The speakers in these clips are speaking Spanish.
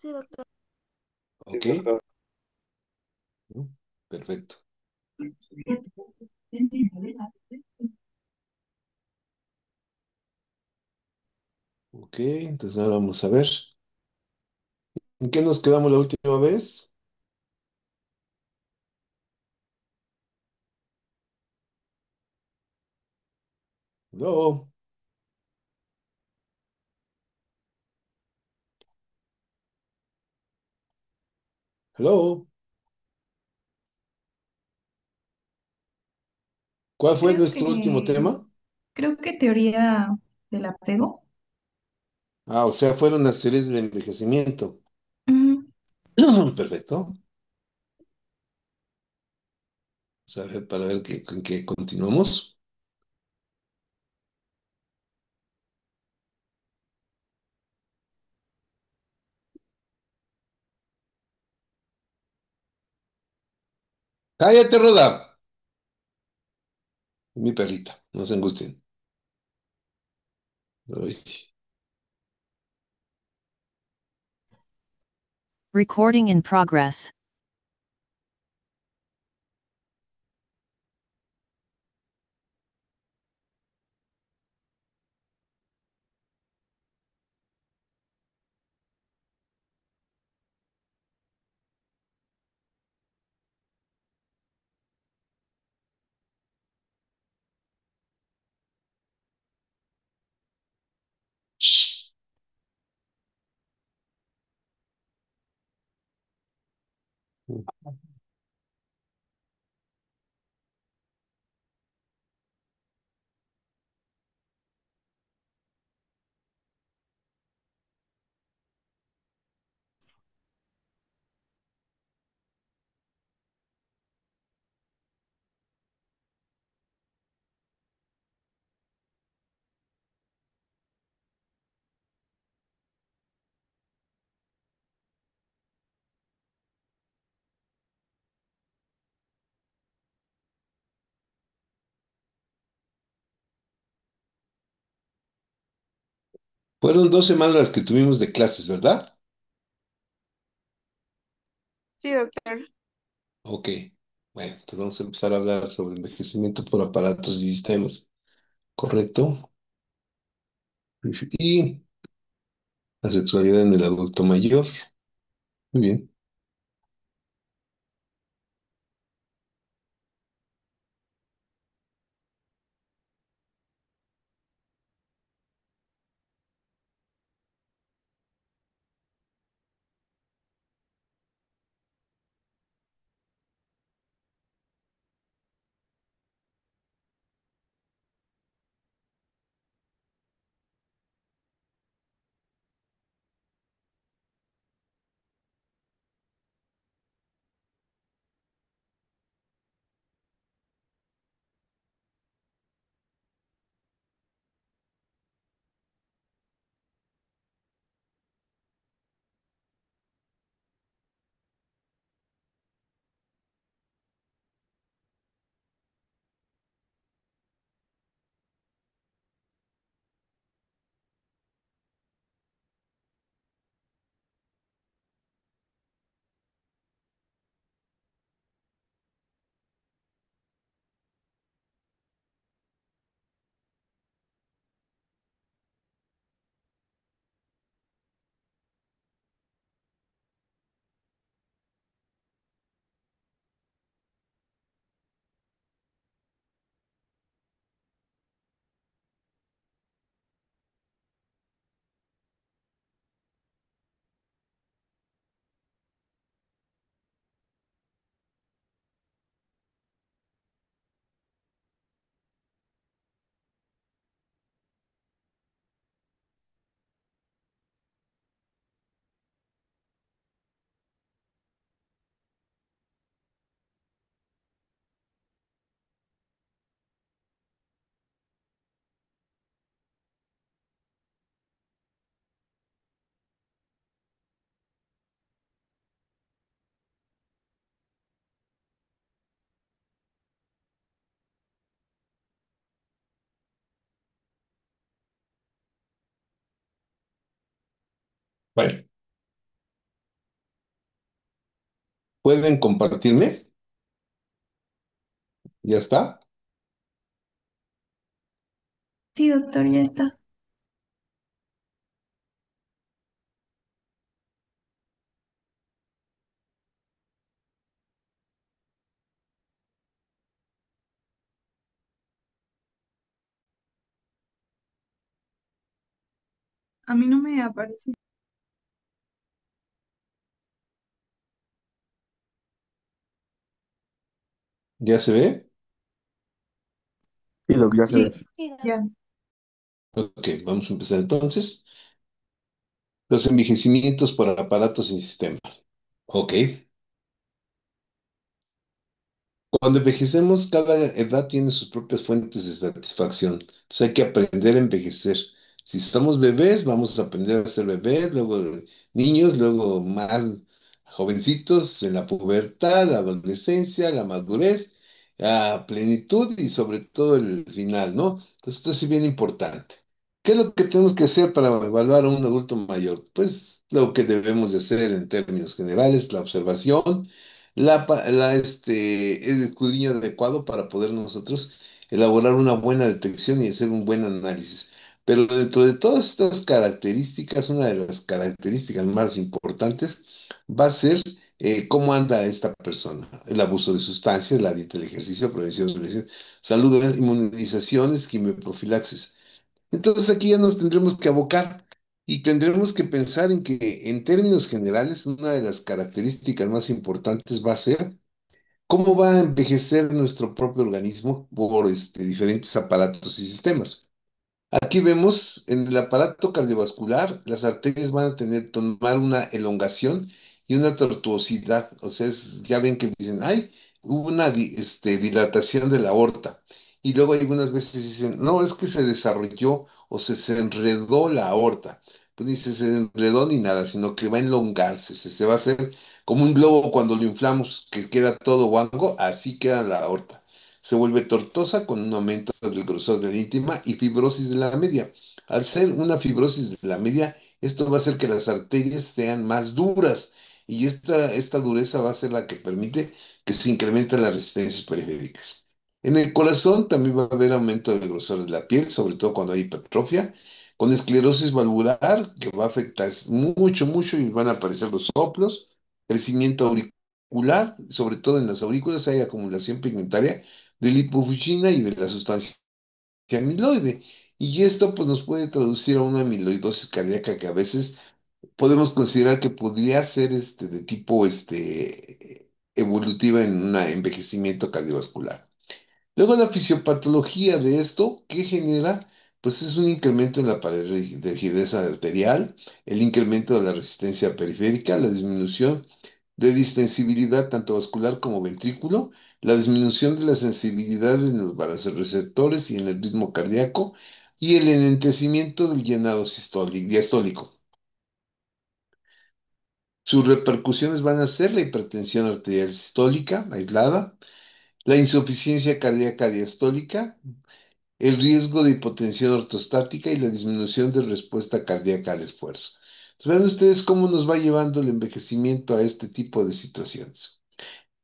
Sí, doctor. Sí, Ok, doctor. ¿no? Perfecto. Ok, entonces ahora vamos a ver. ¿En qué nos quedamos la última vez? Hello, hello. ¿Cuál fue Creo nuestro último que, tema? creo que teoría del apego. Ah, o sea, fueron las teorías del envejecimiento. Ujú. Perfecto. Vamos a ver para ver en qué continuamos. ¡Cállate, Roda! Mi perrita, no se angustien. Ay. Recording in progress. Fueron 2 semanas las que tuvimos de clases, ¿verdad? Sí, doctor. Ok. Bueno, entonces vamos a empezar a hablar sobre envejecimiento por aparatos y sistemas. ¿Correcto? Y la sexualidad en el adulto mayor. Muy bien. Bueno. ¿Pueden compartirme? ¿Ya está? Sí, doctor, ya está. A mí no me aparece. ¿Ya se ve? Sí, Doc, ya se ve. Sí, ya. Ok, vamos a empezar entonces. Los envejecimientos por aparatos y sistemas. Ok. Cuando envejecemos, cada edad tiene sus propias fuentes de satisfacción. Entonces hay que aprender a envejecer. Si somos bebés, vamos a aprender a ser bebés, luego niños, luego más jovencitos en la pubertad, la adolescencia, la madurez, la plenitud y sobre todo el final, ¿no? Entonces esto es bien importante. ¿Qué es lo que tenemos que hacer para evaluar a un adulto mayor? Pues lo que debemos de hacer en términos generales, la observación el escudriño adecuado para poder nosotros elaborar una buena detección y hacer un buen análisis. Pero dentro de todas estas características, una de las características más importantes va a ser cómo anda esta persona. El abuso de sustancias, la dieta, el ejercicio, prevención, salud, inmunizaciones, quimioprofilaxis. Entonces aquí ya nos tendremos que abocar y tendremos que pensar en que en términos generales una de las características más importantes va a ser cómo va a envejecer nuestro propio organismo por diferentes aparatos y sistemas. Aquí vemos en el aparato cardiovascular, las arterias van a tomar una elongación y una tortuosidad. O sea, ya ven que dicen, ay, hubo una dilatación de la aorta. Y luego algunas veces dicen, no, es que se desarrolló o se enredó la aorta. Pues dice, se enredó ni nada, sino que va a elongarse. Se va a hacer como un globo cuando lo inflamos, que queda todo guango, así queda la aorta. Se vuelve tortosa con un aumento del grosor de la íntima y fibrosis de la media. Al ser una fibrosis de la media, esto va a hacer que las arterias sean más duras y esta dureza va a ser la que permite que se incrementen las resistencias periféricas. En el corazón también va a haber aumento del grosor de la piel, sobre todo cuando hay hipertrofia, con esclerosis valvular que va a afectar mucho, mucho y van a aparecer los soplos, crecimiento auricular, sobre todo en las aurículas hay acumulación pigmentaria de lipofuscina y de la sustancia amiloide. Y esto pues nos puede traducir a una amiloidosis cardíaca que a veces podemos considerar que podría ser de tipo evolutiva en un envejecimiento cardiovascular. Luego la fisiopatología de esto, ¿qué genera? Pues es un incremento en la pared de rigidez arterial, el incremento de la resistencia periférica, la disminución de distensibilidad tanto vascular como ventrículo, la disminución de la sensibilidad en los vasoreceptores y en el ritmo cardíaco, y el enlentecimiento del llenado diastólico. Sus repercusiones van a ser la hipertensión arterial sistólica aislada, la insuficiencia cardíaca diastólica, el riesgo de hipotensión ortostática y la disminución de respuesta cardíaca al esfuerzo. Entonces, vean ustedes cómo nos va llevando el envejecimiento a este tipo de situaciones.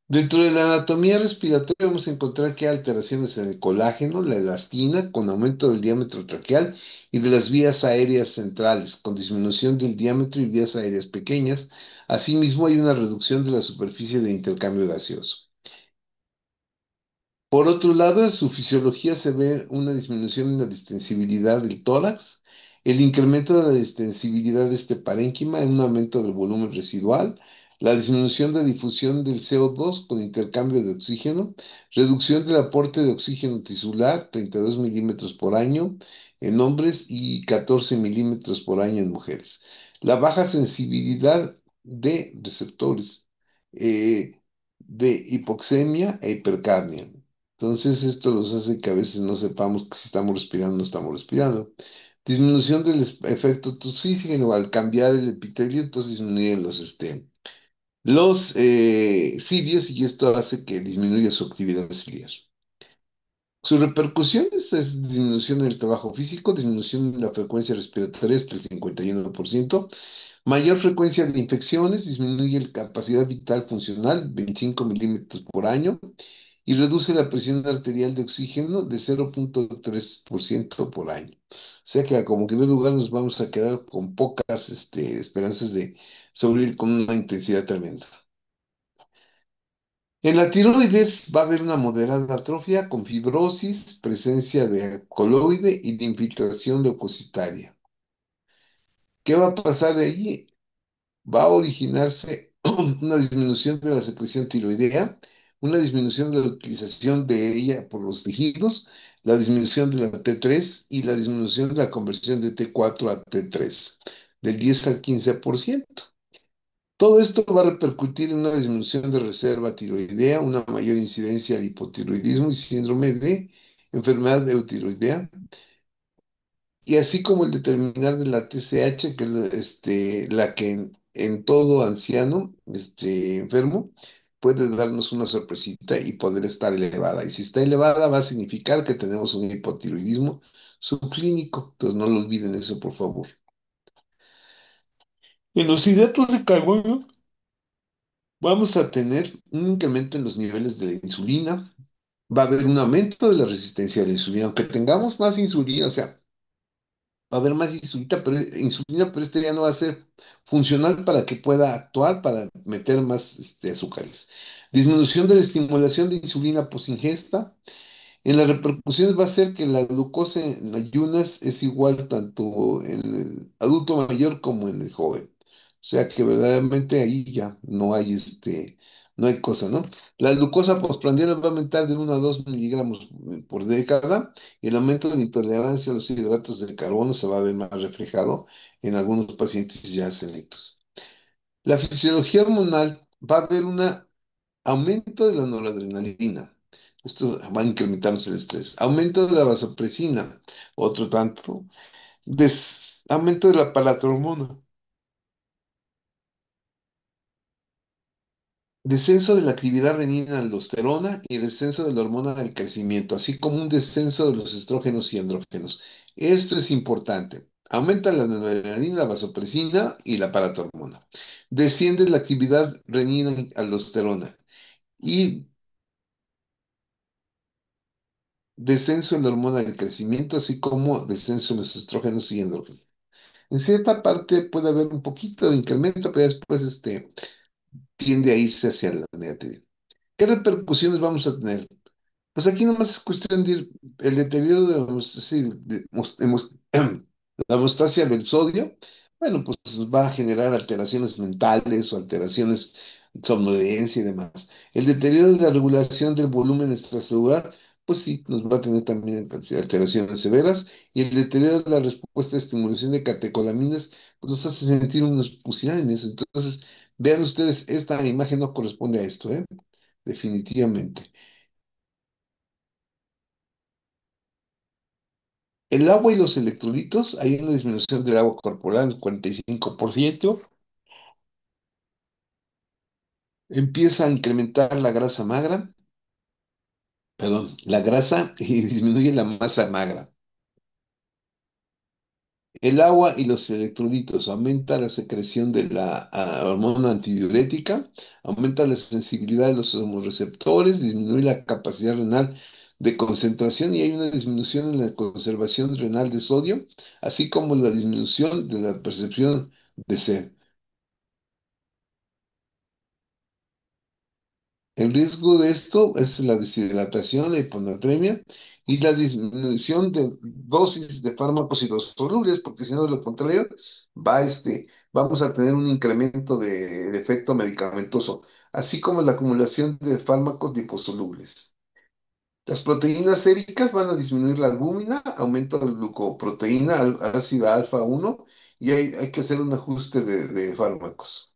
Dentro de la anatomía respiratoria vamos a encontrar que hay alteraciones en el colágeno, la elastina, con aumento del diámetro traqueal y de las vías aéreas centrales, con disminución del diámetro y vías aéreas pequeñas. Asimismo, hay una reducción de la superficie de intercambio gaseoso. Por otro lado, en su fisiología se ve una disminución en la distensibilidad del tórax, el incremento de la distensibilidad de este parénquima, un aumento del volumen residual, la disminución de difusión del CO2 con intercambio de oxígeno, reducción del aporte de oxígeno tisular, 32 milímetros por año en hombres y 14 milímetros por año en mujeres. La baja sensibilidad de receptores de hipoxemia e hipercapnia. Entonces, esto los hace que a veces no sepamos que si estamos respirando o no estamos respirando. Disminución del efecto toxígeno al cambiar el epitelio, entonces disminuyen los cilios y esto hace que disminuya su actividad ciliar. Sus repercusiones es disminución en el trabajo físico, disminución en la frecuencia respiratoria hasta el 51%, Mayor frecuencia de infecciones, disminuye la capacidad vital funcional, 25 milímetros por año, y reduce la presión arterial de oxígeno de 0,3% por año. O sea que como en primer lugar nos vamos a quedar con pocas esperanzas de sobrevivir con una intensidad tremenda. En la tiroides va a haber una moderada atrofia con fibrosis, presencia de coloide y de infiltración leucocitaria. ¿Qué va a pasar de allí? Va a originarse una disminución de la secreción tiroidea, una disminución de la utilización de ella por los tejidos, la disminución de la T3 y la disminución de la conversión de T4 a T3 del 10 al 15%. Todo esto va a repercutir en una disminución de reserva tiroidea, una mayor incidencia de hipotiroidismo y síndrome de enfermedad eutiroidea, y así como el determinar de la TSH, que es la que en todo anciano enfermo puede darnos una sorpresita y poder estar elevada. Y si está elevada va a significar que tenemos un hipotiroidismo subclínico. Entonces no lo olviden eso, por favor. En los hidratos de carbono vamos a tener un incremento en los niveles de la insulina. Va a haber un aumento de la resistencia a la insulina. Aunque tengamos más insulina, o sea, va a haber más insulina, pero este ya no va a ser funcional para que pueda actuar para meter más azúcares. Disminución de la estimulación de insulina posingesta. En las repercusiones va a ser que la glucosa en ayunas es igual tanto en el adulto mayor como en el joven. O sea que verdaderamente ahí ya no hay cosa, ¿no? La glucosa postprandial va a aumentar de 1 a 2 miligramos por década y el aumento de la intolerancia a los hidratos de carbono se va a ver más reflejado en algunos pacientes ya selectos. La fisiología hormonal va a haber un aumento de la noradrenalina. Esto va a incrementarnos el estrés. Aumento de la vasopresina, otro tanto. Aumento de la palatormona. Descenso de la actividad renina-aldosterona y descenso de la hormona del crecimiento, así como un descenso de los estrógenos y andrógenos. Esto es importante. Aumenta la noradrenalina, la vasopresina y la palatormona. Desciende la actividad renina-aldosterona y descenso en la hormona del crecimiento, así como descenso en los estrógenos y andrógenos. En cierta parte puede haber un poquito de incremento, pero después tiende a irse hacia la negatividad. ¿Qué repercusiones vamos a tener? Pues aquí nomás es cuestión de ir, el deterioro de, sí, la hemostasia del sodio, bueno, pues va a generar alteraciones mentales o alteraciones de somnolencia y demás. El deterioro de la regulación del volumen extracelular, pues sí, nos va a tener también alteraciones severas. Y el deterioro de la respuesta a estimulación de catecolaminas, pues nos hace sentir unos pusilánimes. Entonces, vean ustedes, esta imagen no corresponde a esto, ¿eh? Definitivamente. El agua y los electrolitos, hay una disminución del agua corporal del 45%. Empieza a incrementar la grasa magra, perdón, la grasa y disminuye la masa magra. El agua y los electrolitos aumenta la secreción de la hormona antidiurética, aumenta la sensibilidad de los hormoreceptores, disminuye la capacidad renal de concentración y hay una disminución en la conservación renal de sodio, así como la disminución de la percepción de sed. El riesgo de esto es la deshidratación, la hiponatremia y la disminución de dosis de fármacos hidrosolubles, porque si no, de lo contrario, vamos a tener un incremento del efecto medicamentoso, así como la acumulación de fármacos liposolubles. Las proteínas séricas van a disminuir la albúmina, aumento de glucoproteína ácida alfa 1 y hay que hacer un ajuste de fármacos.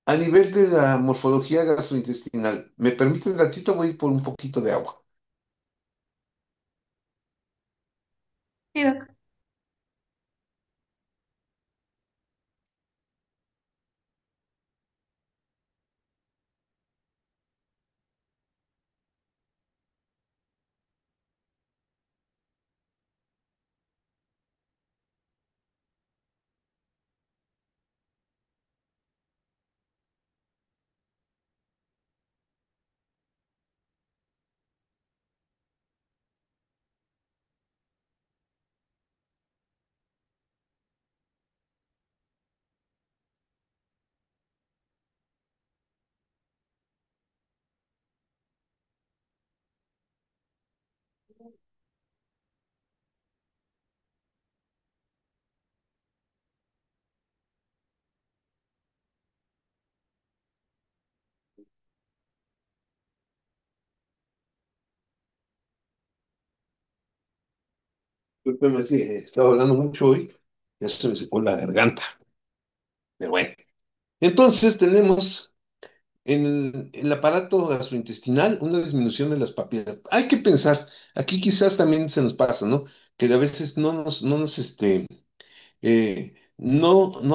A nivel de la morfología gastrointestinal, ¿me permite un ratito? Voy por un poquito de agua. Sí, doc. Discúlpeme, es que estaba hablando mucho hoy, ya se me secó la garganta, pero bueno. Entonces tenemos en el aparato gastrointestinal una disminución de las papilas. Hay que pensar, aquí quizás también se nos pasa, ¿no? Que a veces no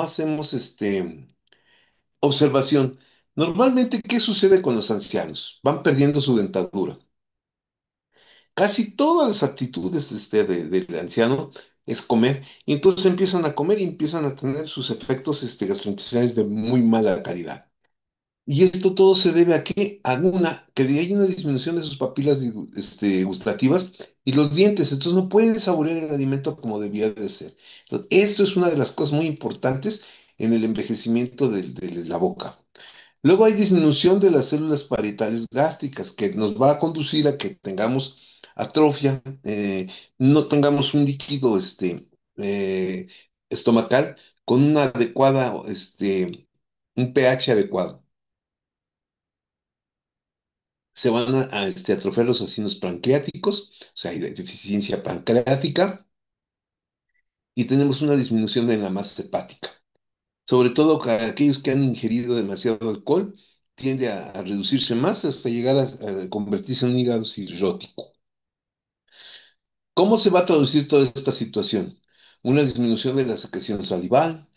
hacemos observación. Normalmente, ¿qué sucede con los ancianos? Van perdiendo su dentadura. Casi todas las actitudes del anciano es comer, y entonces empiezan a comer y empiezan a tener sus efectos gastrointestinales de muy mala calidad. Y esto todo se debe a que que hay una disminución de sus papilas gustativas y los dientes, entonces no pueden saborear el alimento como debía de ser. Entonces, esto es una de las cosas muy importantes en el envejecimiento de la boca. Luego hay disminución de las células parietales gástricas que nos va a conducir a que tengamos atrofia, no tengamos un líquido eh, estomacal con una adecuada, un pH adecuado. Se van a atrofiar los acinos pancreáticos, o sea, hay deficiencia pancreática, y tenemos una disminución en la masa hepática. Sobre todo aquellos que han ingerido demasiado alcohol, tiende a reducirse más hasta llegar a convertirse en un hígado cirrótico. ¿Cómo se va a traducir toda esta situación? Una disminución de la secreción salival,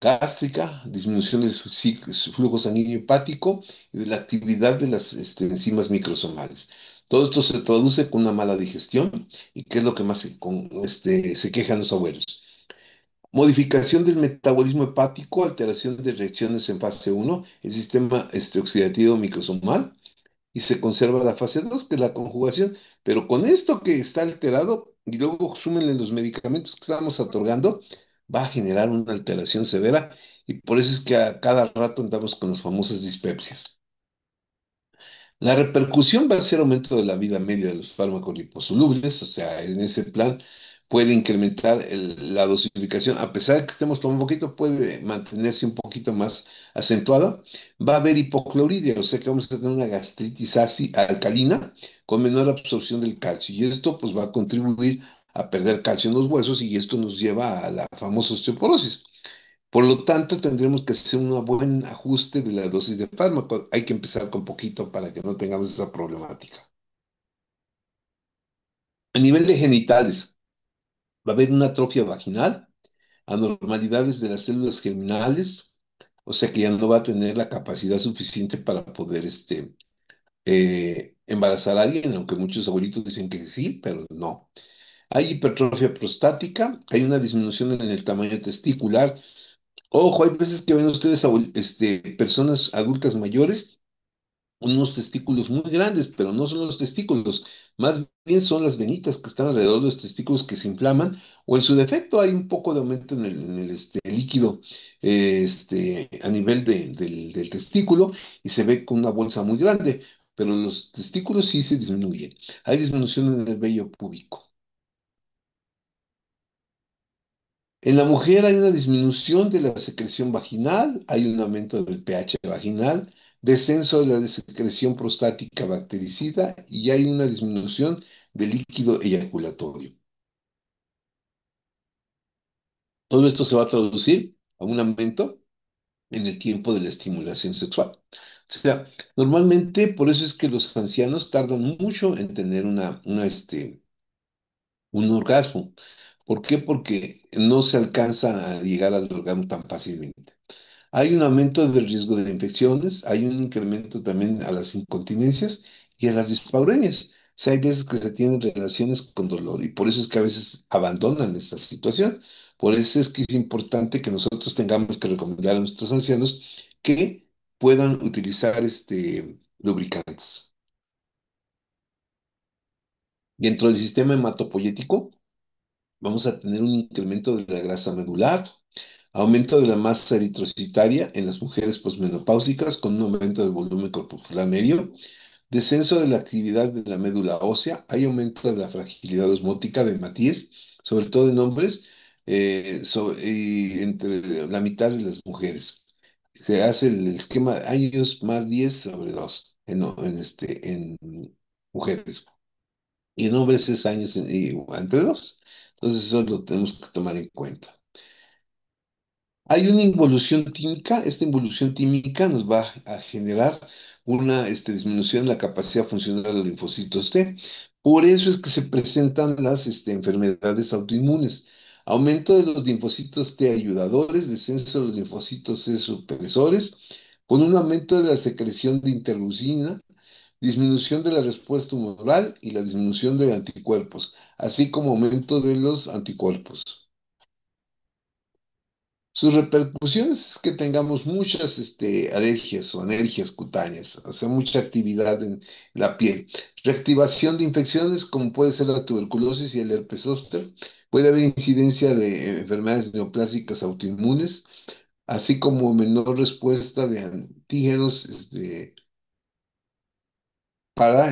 gástrica, disminución del su flujo sanguíneo hepático y de la actividad de las enzimas microsomales. Todo esto se traduce con una mala digestión y que es lo que más se quejan los abuelos. Modificación del metabolismo hepático, alteración de reacciones en fase uno, el sistema oxidativo microsomal, y se conserva la fase 2 que es la conjugación. Pero con esto que está alterado, y luego súmenle los medicamentos que estamos otorgando, va a generar una alteración severa, y por eso es que a cada rato andamos con las famosas dispepsias. La repercusión va a ser aumento de la vida media de los fármacos liposolubles, o sea, en ese plan puede incrementar la dosificación, a pesar de que estemos tomando un poquito, puede mantenerse un poquito más acentuada. Va a haber hipocloridia, o sea que vamos a tener una gastritis alcalina con menor absorción del calcio, y esto pues va a contribuir a perder calcio en los huesos, y esto nos lleva a la famosa osteoporosis. Por lo tanto, tendremos que hacer un buen ajuste de la dosis de fármaco. Hay que empezar con poquito para que no tengamos esa problemática. A nivel de genitales, va a haber una atrofia vaginal, anormalidades de las células germinales, o sea que ya no va a tener la capacidad suficiente para poder embarazar a alguien, aunque muchos abuelitos dicen que sí, pero no. Hay hipertrofia prostática, hay una disminución en el tamaño testicular. Ojo, hay veces que ven ustedes personas adultas mayores, unos testículos muy grandes, pero no son los testículos, más bien son las venitas que están alrededor de los testículos que se inflaman, o en su defecto hay un poco de aumento en el líquido a nivel del testículo, y se ve con una bolsa muy grande, pero los testículos sí se disminuyen. Hay disminución en el vello púbico. En la mujer hay una disminución de la secreción vaginal, hay un aumento del pH vaginal, descenso de la secreción prostática bactericida, y hay una disminución del líquido eyaculatorio. Todo esto se va a traducir a un aumento en el tiempo de la estimulación sexual. O sea, normalmente por eso es que los ancianos tardan mucho en tener un orgasmo. ¿Por qué? Porque no se alcanza a llegar al orgasmo tan fácilmente. Hay un aumento del riesgo de infecciones, hay un incremento también a las incontinencias y a las dispauremias. O sea, hay veces que se tienen relaciones con dolor, y por eso es que a veces abandonan esta situación. Por eso es que es importante que nosotros tengamos que recomendar a nuestros ancianos que puedan utilizar lubricantes. Dentro del sistema hematopoyético vamos a tener un incremento de la grasa medular, aumento de la masa eritrocitaria en las mujeres posmenopáusicas con un aumento del volumen corporal medio, descenso de la actividad de la médula ósea, hay aumento de la fragilidad osmótica de Matías, sobre todo en hombres, y entre la mitad de las mujeres. Se hace el esquema años más 10 sobre 2 en mujeres. y en hombres 6 años entre dos. Entonces eso lo tenemos que tomar en cuenta. Hay una involución química, esta involución química nos va a generar una disminución en la capacidad funcional de los linfocitos T. Por eso es que se presentan las enfermedades autoinmunes. Aumento de los linfocitos T ayudadores, descenso de los linfocitos C supresores, con un aumento de la secreción de interleucina, disminución de la respuesta humoral y la disminución de anticuerpos, así como aumento de los anticuerpos. Sus repercusiones es que tengamos muchas alergias o alergias cutáneas, o sea, mucha actividad en la piel. Reactivación de infecciones como puede ser la tuberculosis y el herpes zóster. Puede haber incidencia de enfermedades neoplásicas autoinmunes, así como menor respuesta de antígenos para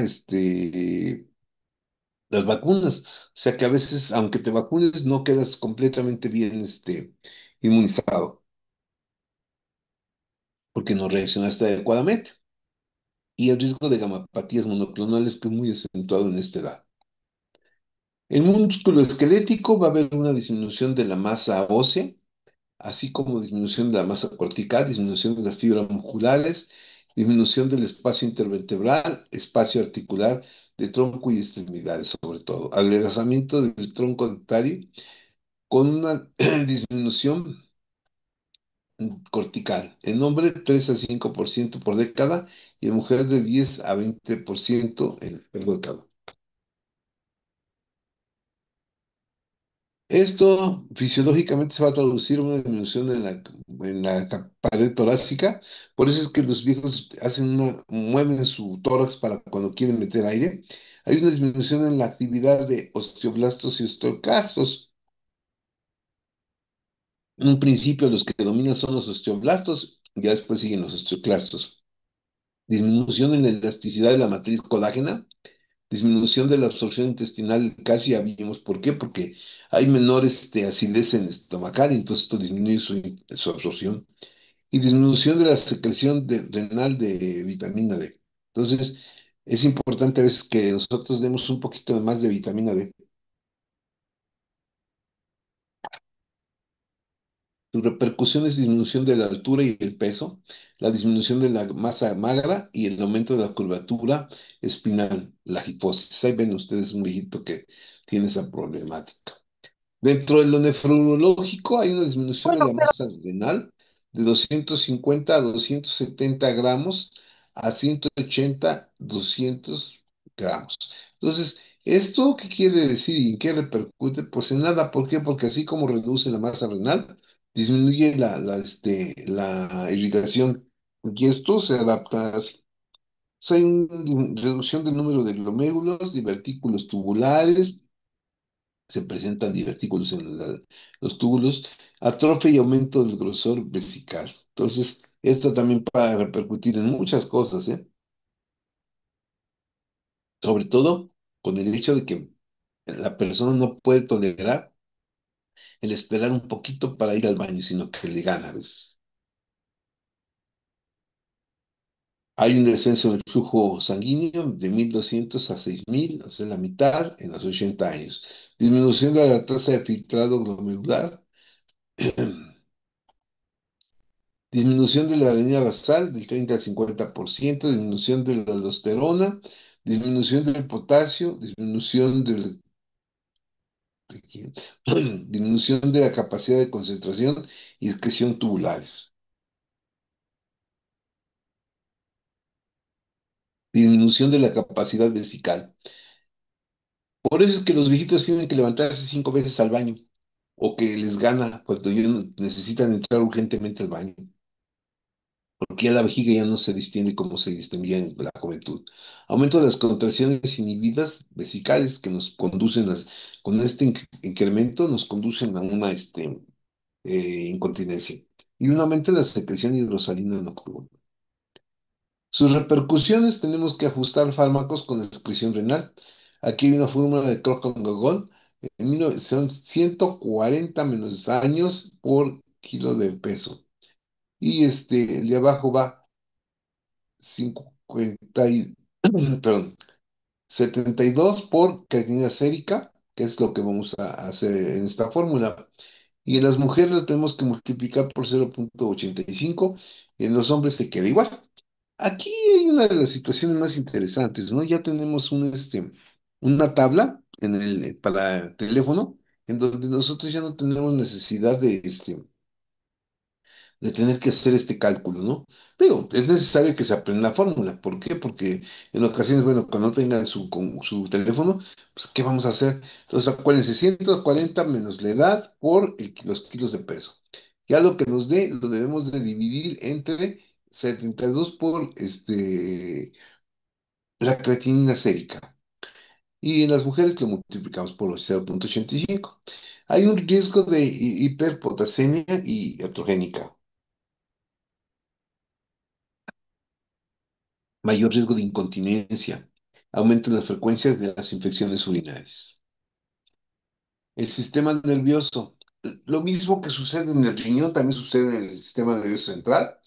las vacunas. O sea que a veces, aunque te vacunes, no quedas completamente bien inmunizado porque no reaccionaste adecuadamente. Y el riesgo de gamapatías monoclonales que es muy acentuado en esta edad. El músculo esquelético va a haber una disminución de la masa ósea, así como disminución de la masa cortical, disminución de las fibras musculares, disminución del espacio intervertebral, espacio articular de tronco y extremidades, sobre todo. Adelgazamiento del tronco dentario con una disminución cortical. En hombre, 3 a 5% por década y en mujer de 10 a 20% por década. Esto fisiológicamente se va a traducir en una disminución en la pared torácica, por eso es que los viejos mueven su tórax para cuando quieren meter aire. Hay una disminución en la actividad de osteoblastos y osteoclastos. En un principio los que dominan son los osteoblastos, ya después siguen los osteoclastos. Disminución en la elasticidad de la matriz colágena, disminución de la absorción intestinal del calcio, ya vimos por qué, porque hay menor acidez en estomacal, y entonces esto disminuye su absorción, y disminución de la secreción renal de vitamina D. Entonces, es importante a veces que nosotros demos un poquito más de vitamina D. Su repercusión es disminución de la altura y el peso, la disminución de la masa magra y el aumento de la curvatura espinal, la hiposis. Ahí ven ustedes un viejito que tiene esa problemática. Dentro de lo nefrológico hay una disminución de Bueno, la masa renal de 250 a 270 gramos a 180, 200 gramos. Entonces, ¿esto qué quiere decir y en qué repercute? Pues en nada. ¿Por qué? Porque así como reduce la masa renal, disminuye la irrigación y esto se adapta así. O sea, hay una reducción del número de glomérulos, divertículos tubulares, se presentan divertículos en los túbulos, atrofia y aumento del grosor vesical. Entonces, esto también va a repercutir en muchas cosas, ¿eh? Sobre todo con el hecho de que la persona no puede tolerar el esperar un poquito para ir al baño, sino que le gana, ¿ves? Hay un descenso del flujo sanguíneo de 1.200 a 6.000, o sea, la mitad en los 80 años. Disminución de la tasa de filtrado glomerular. Disminución de la arenina basal del 30 al 50%, disminución de la aldosterona, disminución del potasio, disminución ¿de quién? Disminución de la capacidad de concentración y excreción tubulares. Disminución de la capacidad vesical. Por eso es que los viejitos tienen que levantarse 5 veces al baño o que les gana cuando ya necesitan entrar urgentemente al baño, porque ya la vejiga ya no se distiende como se distendía en la juventud. Aumento de las contracciones inhibidas vesicales que nos conducen con este incremento nos conducen a una incontinencia y un aumento de la secreción hidrosalina nocturna. Sus repercusiones tenemos que ajustar fármacos con excreción renal. Aquí hay una fórmula de Crockett-Gogol. Son 140 menos años por kilo de peso. Y el de abajo va 50 perdón, 72 por creatinina sérica, que es lo que vamos a hacer en esta fórmula. Y en las mujeres lo tenemos que multiplicar por 0,85 y en los hombres se queda igual. Aquí hay una de las situaciones más interesantes, ¿no? Ya tenemos una tabla para teléfono en donde nosotros ya no tenemos necesidad de tener que hacer este cálculo, ¿no? Pero es necesario que se aprenda la fórmula. ¿Por qué? Porque en ocasiones, bueno, cuando no tengan con su teléfono, pues, ¿qué vamos a hacer? Entonces, acuérdense, 140 menos la edad por los kilos de peso. Ya lo que nos dé, lo debemos de dividir entre 72 por la creatinina sérica. Y en las mujeres lo multiplicamos por 0,85. Hay un riesgo de hiperpotasemia y iatrogénica. Mayor riesgo de incontinencia, aumento en las frecuencias de las infecciones urinarias. El sistema nervioso, lo mismo que sucede en el riñón, también sucede en el sistema nervioso central.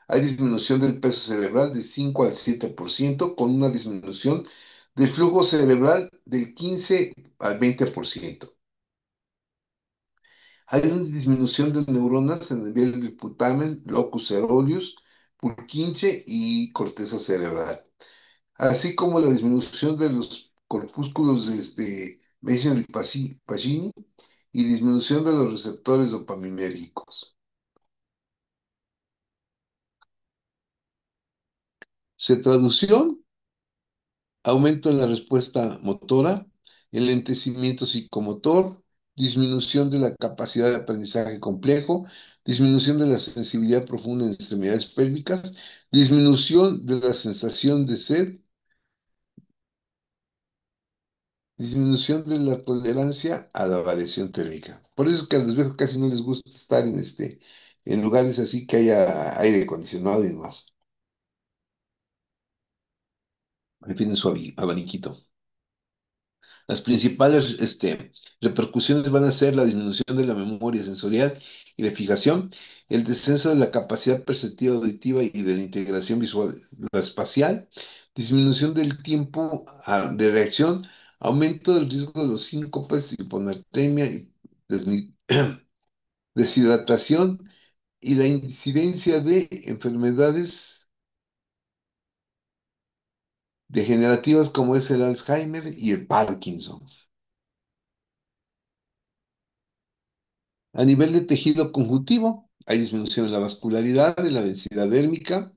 Hay disminución del peso cerebral de 5 al 7%, con una disminución del flujo cerebral del 15 al 20%. Hay una disminución de neuronas en el nivel del putamen, locus coeruleus, Purkinje y corteza cerebral, así como la disminución de los corpúsculos Pacini y disminución de los receptores dopaminérgicos. Se tradució aumento en la respuesta motora, enlentecimiento psicomotor, disminución de la capacidad de aprendizaje complejo, disminución de la sensibilidad profunda en extremidades pélvicas, disminución de la sensación de sed, disminución de la tolerancia a la variación térmica. Por eso es que a los viejos casi no les gusta estar en lugares así que haya aire acondicionado y demás. Prefieren su abaniquito. Las principales repercusiones van a ser la disminución de la memoria sensorial y de fijación, el descenso de la capacidad perceptiva auditiva y de la integración visual espacial, disminución del tiempo de reacción, aumento del riesgo de los síncopes, hiponatremia y desni- deshidratación y la incidencia de enfermedades degenerativas como es el Alzheimer y el Parkinson. A nivel de tejido conjuntivo, hay disminución en la vascularidad, en la densidad dérmica,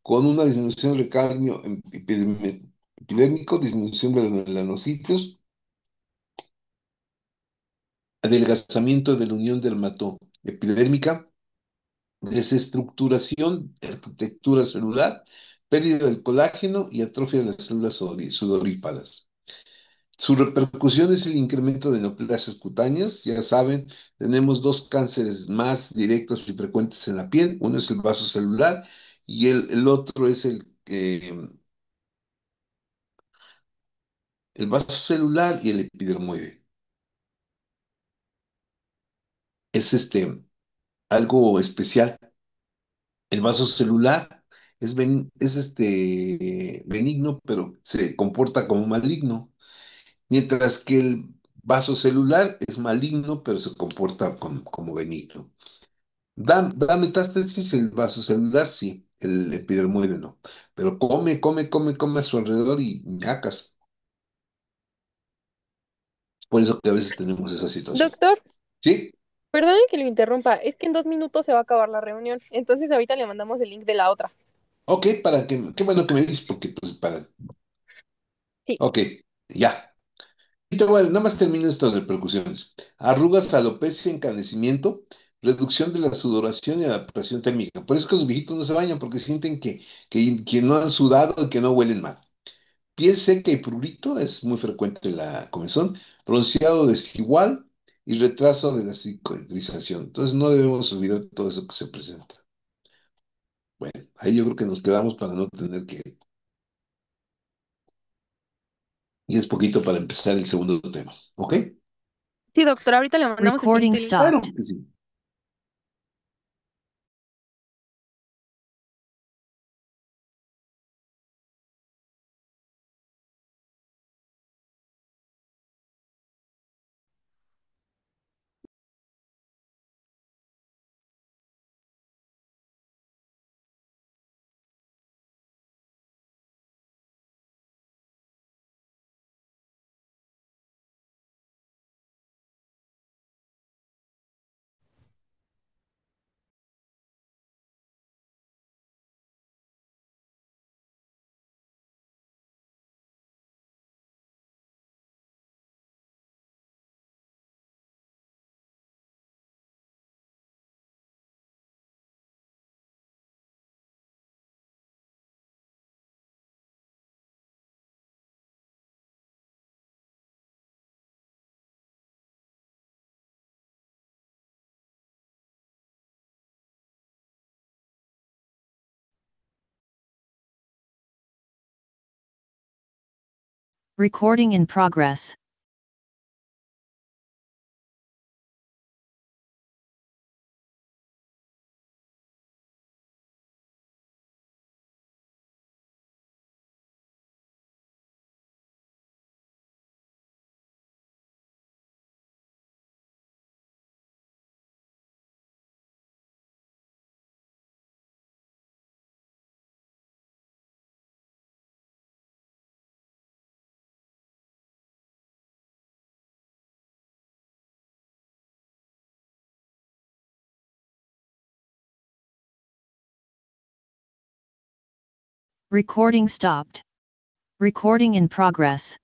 con una disminución del cambio epidérmico, disminución de los melanocitos, adelgazamiento de la unión dermatoepidérmica, desestructuración de arquitectura celular, pérdida del colágeno y atrofia de las células sudoríparas. Su repercusión es el incremento de neoplasias cutáneas. Ya saben, tenemos dos cánceres más directos y frecuentes en la piel. Uno es el vaso celular y el otro es el vaso celular y el epidermoide. Es algo especial. El vaso celular es benigno, pero se comporta como maligno. Mientras que el vaso celular es maligno, pero se comporta como benigno. Da metástasis el vaso celular, sí, el epidermoide no. Pero come a su alrededor y ñacas. Por eso que a veces tenemos esa situación. Doctor, ¿Sí? perdone que lo interrumpa, es que en 2 minutos se va a acabar la reunión, entonces ahorita le mandamos el link de la otra. Ok, qué bueno que me dices, porque pues Sí, ok, ya. Nada más termino estas repercusiones. Arrugas, alopecia, encanecimiento, reducción de la sudoración y adaptación térmica. Por eso que los viejitos no se bañan, porque sienten que no han sudado y que no huelen mal. Piel seca y prurito es muy frecuente la comezón, bronceado desigual y retraso de la cicatrización. Entonces no debemos olvidar todo eso que se presenta. Bueno, ahí yo creo que nos quedamos para no tener que... Y es poquito para empezar el segundo tema. ¿Ok? sí, doctor, ahorita le mandamos el Recording siguiente link. Claro stopped. que sí. Recording in progress. Recording stopped. Recording in progress.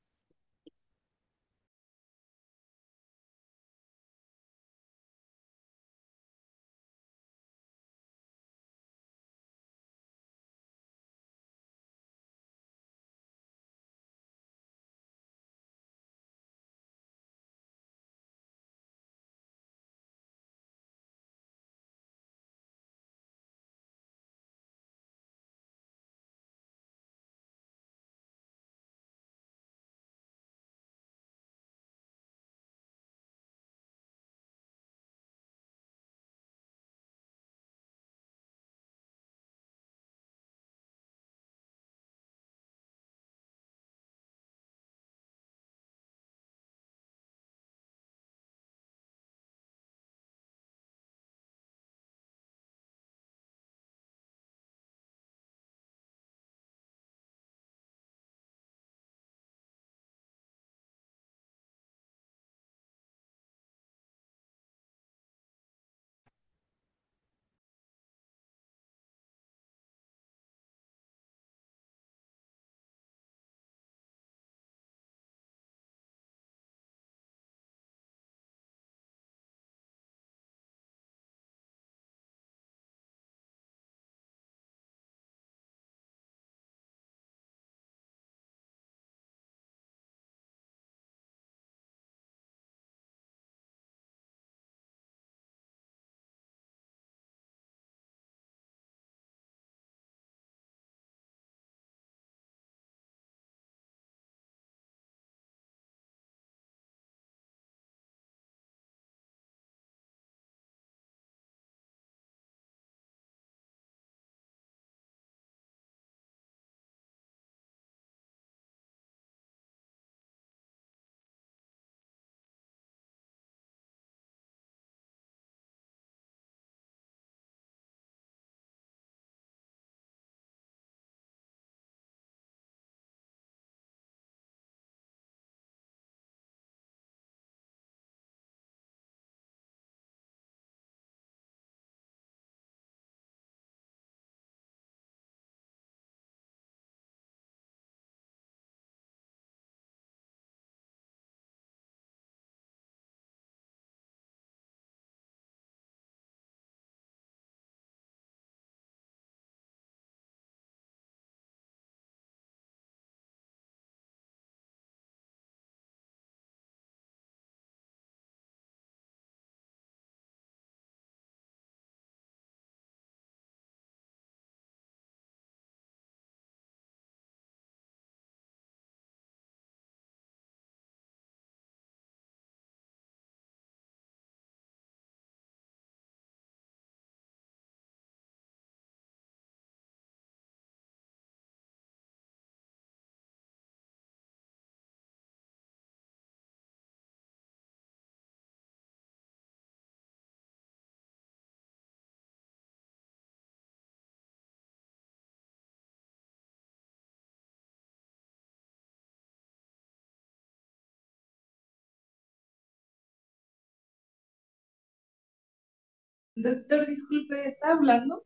Doctor, disculpe, ¿está hablando?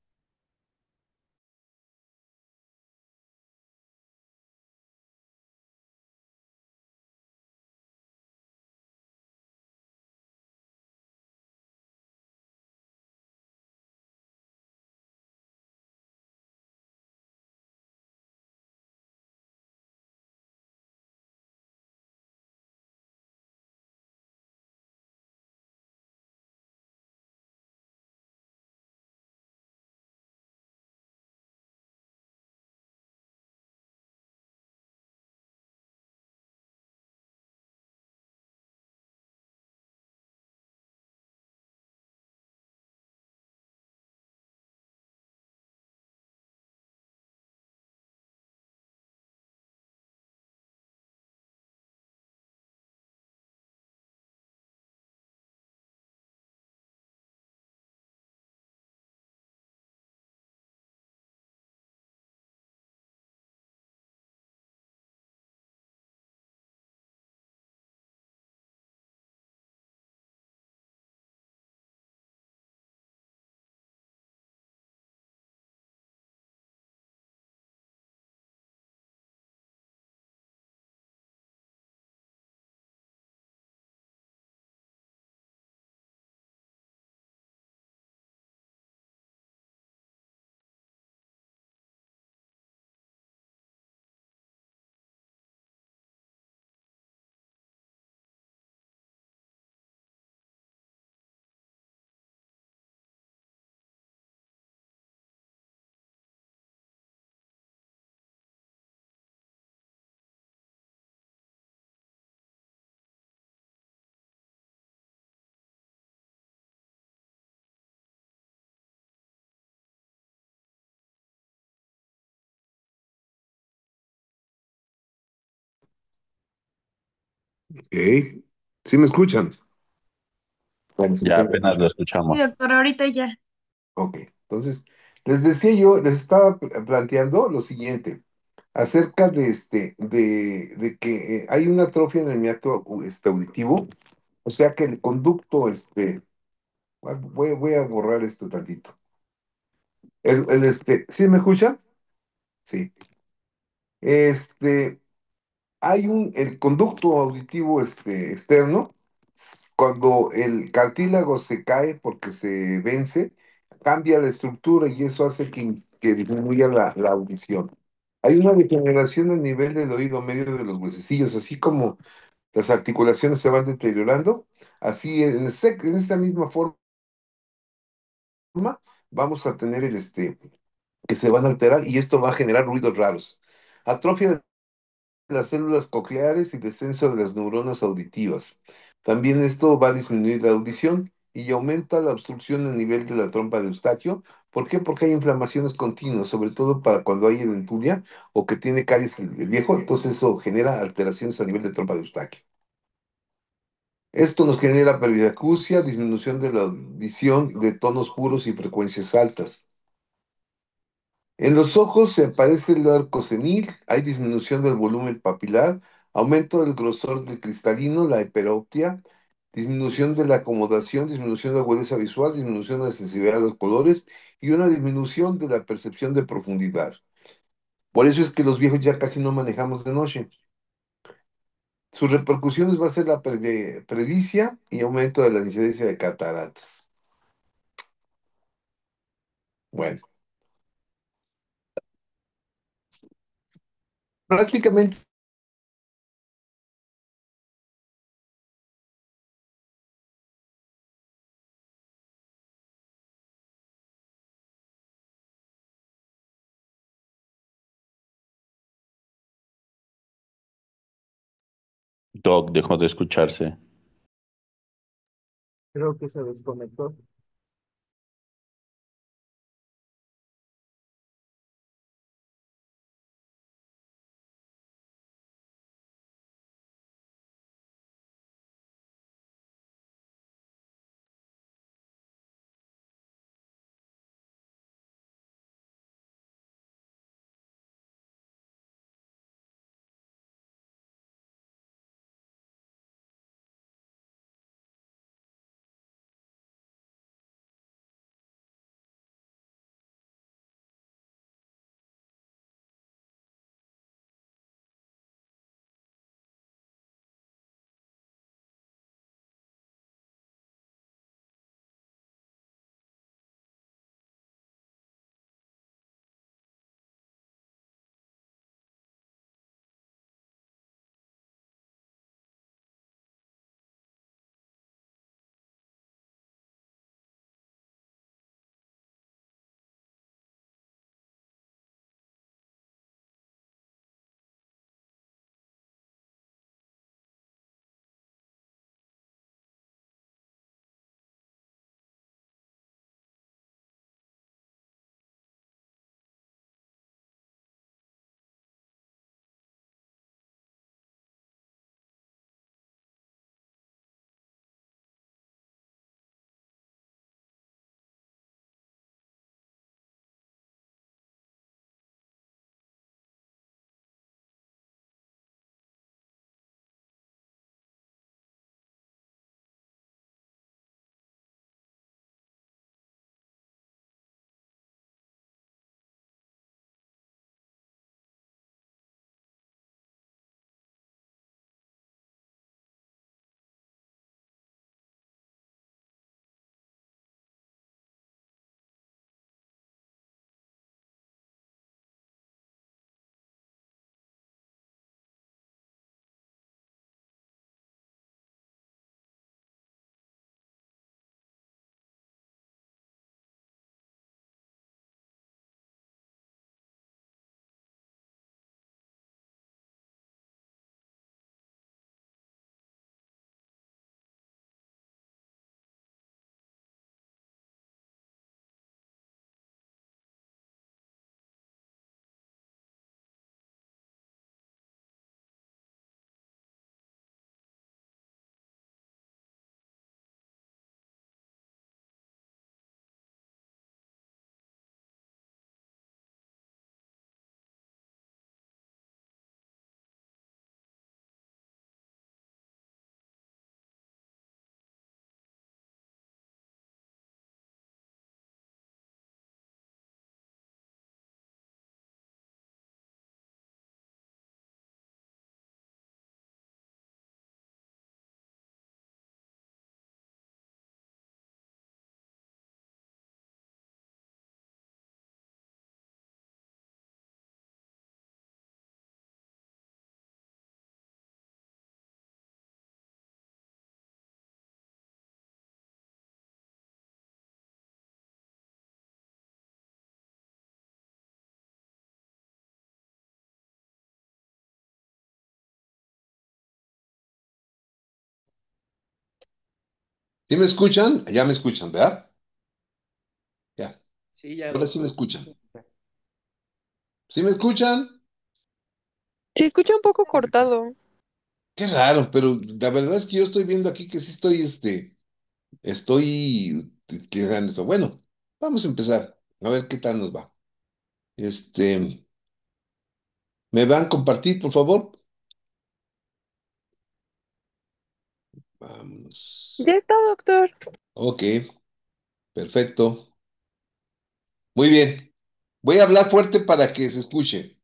Ok. ¿Sí me escuchan? Bueno, Ya apenas lo Sí, escuchamos. doctor, ahorita ya. ok. Entonces, les decía yo, les estaba planteando lo siguiente, acerca de que hay una atrofia en el meato auditivo, o sea que el conducto, voy a borrar esto tantito. ¿Sí me escucha? Sí. Este, el conducto auditivo externo, cuando el cartílago se cae porque se vence, cambia la estructura y eso hace que disminuya la audición. Hay una degeneración a nivel del oído medio de los huesecillos, así como las articulaciones se van deteriorando, así en esta misma forma vamos a tener que se van a alterar y esto va a generar ruidos raros. Atrofia las células cocleares y descenso de las neuronas auditivas. También esto va a disminuir la audición y aumenta la obstrucción a nivel de la trompa de Eustaquio. ¿Por qué? Porque hay inflamaciones continuas, sobre todo para cuando hay edenturia o que tiene caries el viejo, entonces eso genera alteraciones a nivel de trompa de Eustaquio. Esto nos genera presbiacusia, disminución de la audición de tonos puros y frecuencias altas. En los ojos se aparece el arco senil, hay disminución del volumen papilar, aumento del grosor del cristalino, la hiperopia, disminución de la acomodación, disminución de la agudeza visual, disminución de la sensibilidad a los colores y una disminución de la percepción de profundidad. Por eso es que los viejos ya casi no manejamos de noche. Sus repercusiones va a ser la presbicia y aumento de la incidencia de cataratas. Bueno, prácticamente Doc dejó de escucharse. creo que se desconectó. ¿Sí me escuchan? Ya me escuchan, ¿verdad? Ya. Sí, ya, Ahora sí me doctor. escuchan. ¿Sí me escuchan? Se escucha un poco cortado. Qué raro, pero la verdad es que yo estoy viendo aquí que sí estoy, quedando eso. Bueno, vamos a empezar. A ver qué tal nos va. Este, ¿Me van a compartir, por favor? Vamos. Ya está, doctor. Ok, perfecto. Muy bien. Voy a hablar fuerte para que se escuche.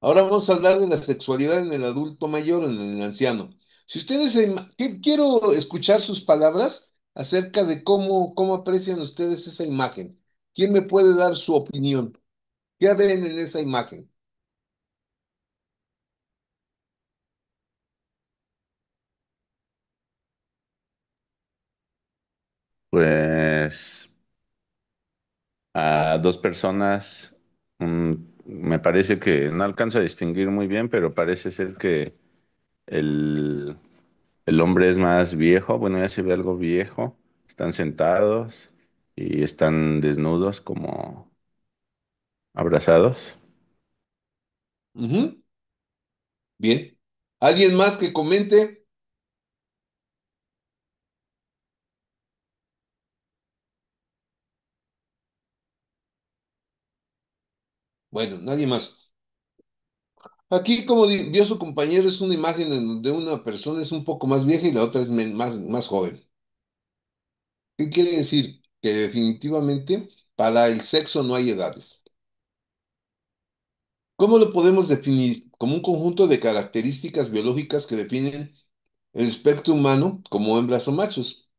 Ahora vamos a hablar de la sexualidad en el adulto mayor, en el anciano. Si ustedes, quiero escuchar sus palabras acerca de cómo aprecian ustedes esa imagen. ¿Quién me puede dar su opinión? ¿Qué ven en esa imagen? Pues a dos personas, me parece que no alcanzo a distinguir muy bien, pero parece ser que el, el hombre es más viejo, bueno, ya se ve algo viejo, están sentados y están desnudos como abrazados. Ujú, bien. ¿Alguien más que comente? Bueno, nadie más. Aquí, como vio su compañero, es una imagen en donde una persona es un poco más vieja y la otra es más joven. ¿Qué quiere decir? Que definitivamente para el sexo no hay edades. ¿Cómo lo podemos definir? Como un conjunto de características biológicas que definen el espectro humano como hembras o machos.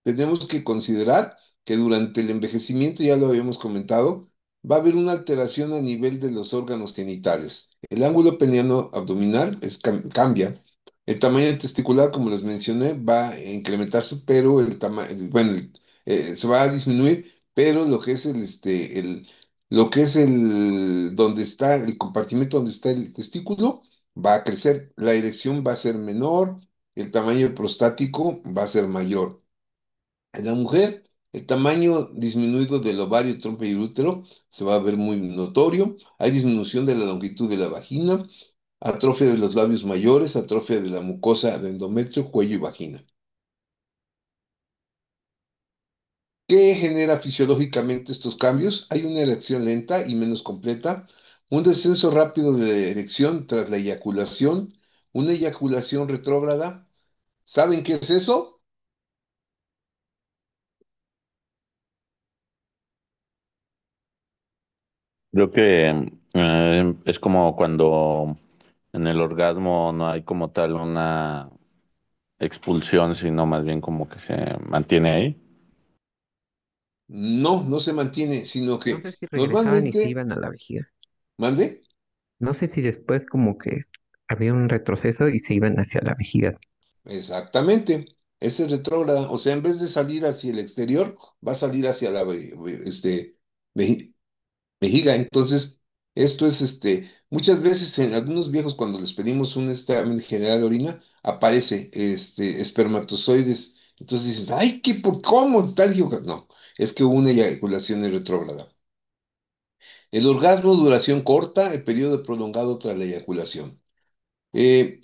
Tenemos que considerar que durante el envejecimiento, ya lo habíamos comentado, va a haber una alteración a nivel de los órganos genitales. El ángulo peniano abdominal cambia. El tamaño testicular, como les mencioné, va a incrementarse, pero el tamaño, bueno, se va a disminuir, pero lo que es donde está el compartimento donde está el testículo, va a crecer. La erección va a ser menor, el tamaño prostático va a ser mayor. En la mujer, el tamaño disminuido del ovario, trompa y útero se va a ver muy notorio. Hay disminución de la longitud de la vagina, atrofia de los labios mayores, atrofia de la mucosa de endometrio, cuello y vagina. ¿Qué genera fisiológicamente estos cambios? Hay una erección lenta y menos completa, un descenso rápido de la erección tras la eyaculación, una eyaculación retrógrada. ¿Saben qué es eso? Creo que es como cuando en el orgasmo no hay como tal una expulsión, sino más bien como que se mantiene ahí. No, no se mantiene, sino No que sé si regresaban y se normalmente, iban a la vejiga. mande. No sé si después como que había un retroceso y se iban hacia la vejiga. Exactamente. Ese es retrógrada. O sea, en vez de salir hacia el exterior, va a salir hacia la veji- vejiga. Entonces, esto es muchas veces en algunos viejos, cuando les pedimos un examen general de orina, aparece espermatozoides. Entonces dicen, ay, ¿cómo está el yoga? No, es que hubo una eyaculación retrógrada. El orgasmo, duración corta, el periodo prolongado tras la eyaculación.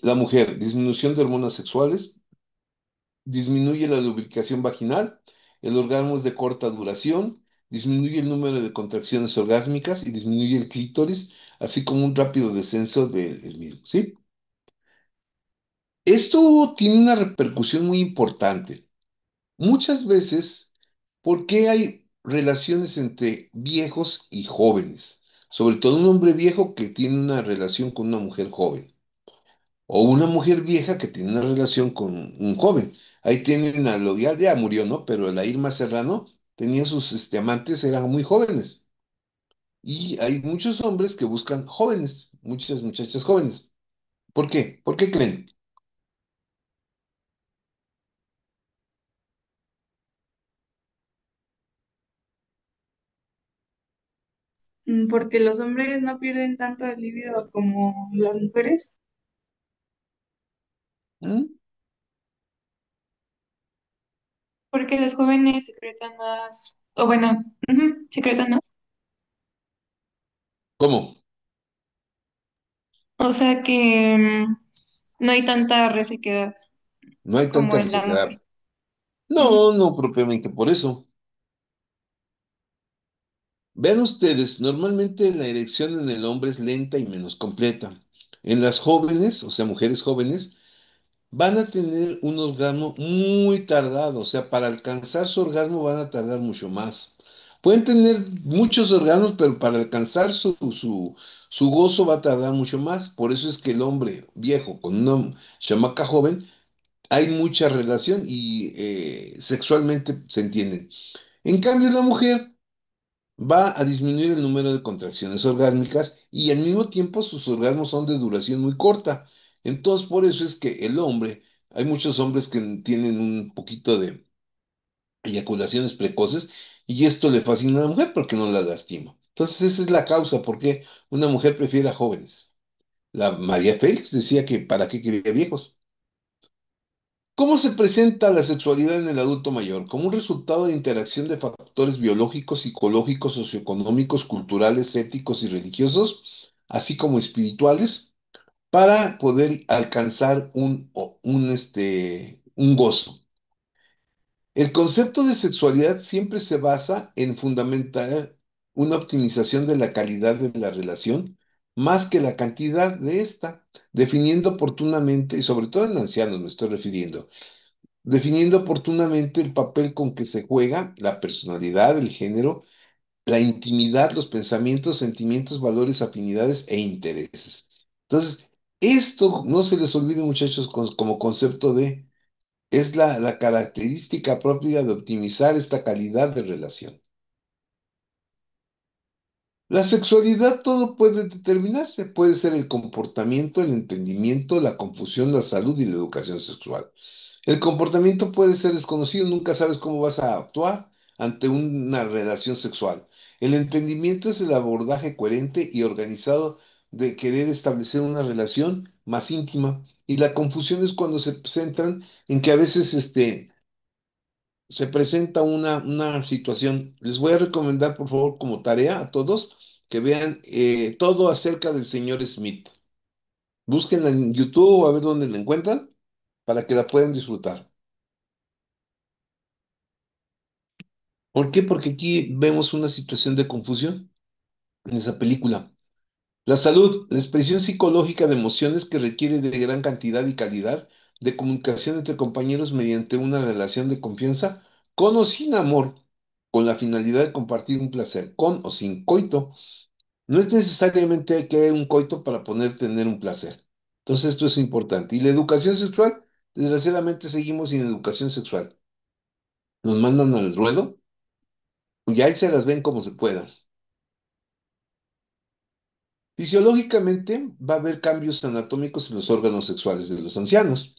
La mujer, disminución de hormonas sexuales, disminuye la lubricación vaginal, el orgasmo es de corta duración, disminuye el número de contracciones orgásmicas y disminuye el clítoris, así como un rápido descenso del mismo, ¿sí? Esto tiene una repercusión muy importante. Muchas veces, ¿por qué hay relaciones entre viejos y jóvenes? Sobre todo un hombre viejo que tiene una relación con una mujer joven. O una mujer vieja que tiene una relación con un joven. Ahí tienen a lo ya murió, ¿no? Pero la Irma Serrano tenía sus amantes, eran muy jóvenes. Y hay muchos hombres que buscan jóvenes, muchas muchachas jóvenes. ¿Por qué? ¿Por qué creen? Porque los hombres no pierden tanto el libido como las mujeres. ¿Mm? Porque los jóvenes secretan más, o bueno, ujú, secretan más. ¿Cómo? O sea que no hay tanta resequedad No hay como tanta en la resequedad. mujer. Ujú. No, no propiamente por eso. Vean ustedes, normalmente la erección en el hombre es lenta y menos completa. En las jóvenes, o sea, mujeres jóvenes, van a tener un orgasmo muy tardado, o sea, para alcanzar su orgasmo van a tardar mucho más. Pueden tener muchos orgasmos, pero para alcanzar su gozo va a tardar mucho más. Por eso es que el hombre viejo con una chamaca joven, hay mucha relación y sexualmente se entienden. En cambio, la mujer va a disminuir el número de contracciones orgásmicas y al mismo tiempo sus orgasmos son de duración muy corta. Entonces, por eso es que el hombre, hay muchos hombres que tienen un poquito de eyaculaciones precoces y esto le fascina a la mujer porque no la lastima. Entonces, esa es la causa por qué una mujer prefiere a jóvenes. La María Félix decía que para qué quería viejos. ¿Cómo se presenta la sexualidad en el adulto mayor? Como un resultado de interacción de factores biológicos, psicológicos, socioeconómicos, culturales, éticos y religiosos, así como espirituales, para poder alcanzar un gozo. El concepto de sexualidad siempre se basa en fundamentar una optimización de la calidad de la relación más que la cantidad de esta, definiendo oportunamente, y sobre todo en ancianos me estoy refiriendo, definiendo oportunamente el papel con que se juega la personalidad, el género, la intimidad, los pensamientos, sentimientos, valores, afinidades e intereses. Entonces, esto no se les olvide, muchachos, como concepto es la característica propia de optimizar esta calidad de relación. La sexualidad todo puede determinarse, puede ser el comportamiento, el entendimiento, la confusión, la salud y la educación sexual. El comportamiento puede ser desconocido, nunca sabes cómo vas a actuar ante una relación sexual. El entendimiento es el abordaje coherente y organizado de querer establecer una relación más íntima. Y la confusión es cuando se centran en que a veces se presenta una situación. Les voy a recomendar, por favor, como tarea a todos que vean todo acerca del señor Smith. Búsquenla en YouTube a ver dónde la encuentran para que la puedan disfrutar. ¿Por qué? Porque aquí vemos una situación de confusión en esa película. La salud, la expresión psicológica de emociones que requiere de gran cantidad y calidad de comunicación entre compañeros mediante una relación de confianza, con o sin amor, con la finalidad de compartir un placer, con o sin coito. No es necesariamente que haya un coito para poder tener un placer. Entonces esto es importante. Y la educación sexual, desgraciadamente seguimos sin educación sexual. Nos mandan al ruedo y ahí se las ven como se puedan. Fisiológicamente va a haber cambios anatómicos en los órganos sexuales de los ancianos,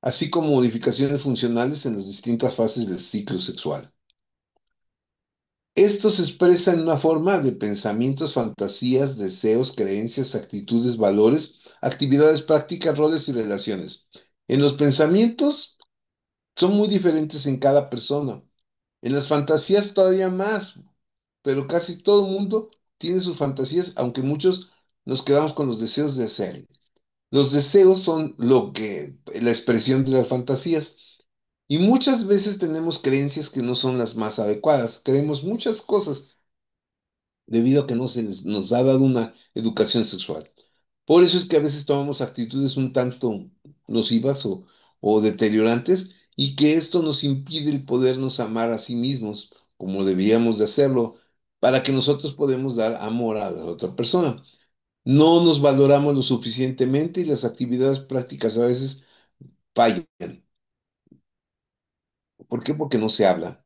así como modificaciones funcionales en las distintas fases del ciclo sexual. Esto se expresa en una forma de pensamientos, fantasías, deseos, creencias, actitudes, valores, actividades prácticas, roles y relaciones. En los pensamientos son muy diferentes en cada persona. En las fantasías todavía más, pero casi todo el mundo tiene sus fantasías, aunque muchos nos quedamos con los deseos de hacer. Los deseos son la expresión de las fantasías. Y muchas veces tenemos creencias que no son las más adecuadas. Creemos muchas cosas debido a que no nos ha dado una educación sexual. Por eso es que a veces tomamos actitudes un tanto nocivas o deteriorantes y que esto nos impide el podernos amar a sí mismos como debíamos de hacerlo para que nosotros podamos dar amor a la otra persona. No nos valoramos lo suficientemente y las actividades prácticas a veces fallan. ¿Por qué? Porque no se habla.